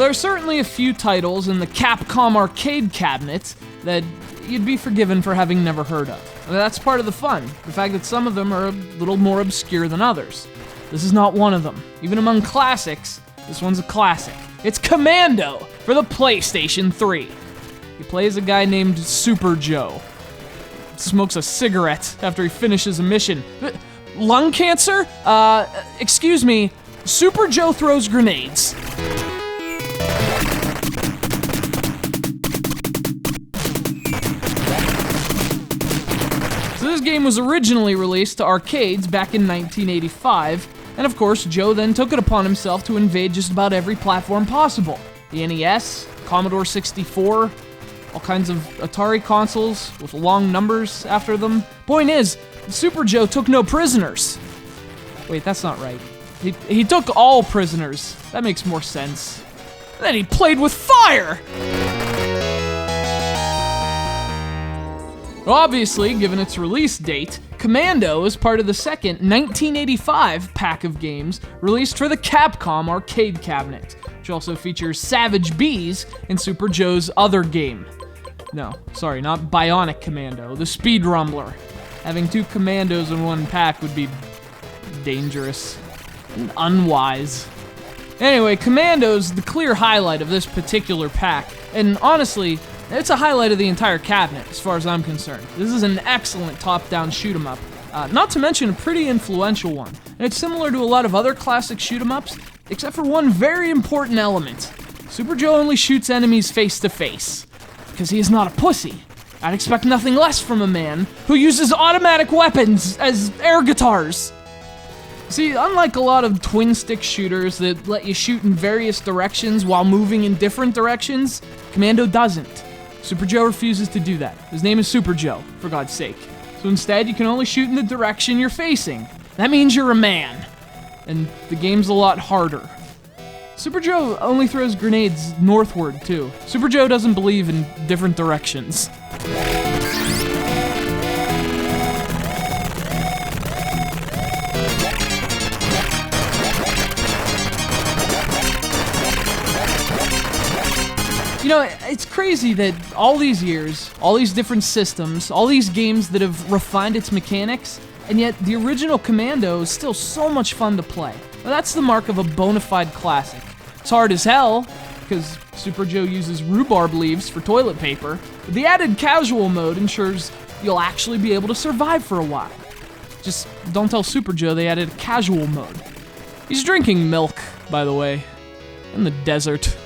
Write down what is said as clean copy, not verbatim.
There are certainly a few titles in the Capcom Arcade Cabinet that you'd be forgiven for having never heard of. And that's part of the fun, the fact that some of them are a little more obscure than others. This is not one of them. Even among classics, this one's a classic. It's Commando for the PlayStation 3. You play as a guy named Super Joe. Smokes a cigarette after he finishes a mission. Lung cancer? Excuse me, Super Joe throws grenades. So this game was originally released to arcades back in 1985, and of course, Joe then took it upon himself to invade just about every platform possible. The NES, Commodore 64, all kinds of Atari consoles with long numbers after them. Point is, Super Joe took no prisoners. Wait, that's not right. He took all prisoners. That makes more sense. And then he played with fire! Obviously, given its release date, Commando is part of the second 1985 pack of games released for the Capcom Arcade Cabinet, which also features Savage Bees in Super Joe's other game. No, sorry, not Bionic Commando, the Speed Rumbler. Having two commandos in one pack would be dangerous and unwise. Anyway, Commando's the clear highlight of this particular pack, and honestly, it's a highlight of the entire cabinet, as far as I'm concerned. This is an excellent top-down shoot-'em-up, not to mention a pretty influential one. And it's similar to a lot of other classic shoot-'em-ups, except for one very important element. Super Joe only shoots enemies face-to-face, because he is not a pussy. I'd expect nothing less from a man who uses automatic weapons as air guitars. See, unlike a lot of twin-stick shooters that let you shoot in various directions while moving in different directions, Commando doesn't. Super Joe refuses to do that. His name is Super Joe, for God's sake. So instead, you can only shoot in the direction you're facing. That means you're a man. And the game's a lot harder. Super Joe only throws grenades northward, too. Super Joe doesn't believe in different directions. You know, it's crazy that all these years, all these different systems, all these games that have refined its mechanics, and yet the original Commando is still so much fun to play. Well, that's the mark of a bona fide classic. It's hard as hell, because Super Joe uses rhubarb leaves for toilet paper, but the added casual mode ensures you'll actually be able to survive for a while. Just don't tell Super Joe they added a casual mode. He's drinking milk, by the way, in the desert.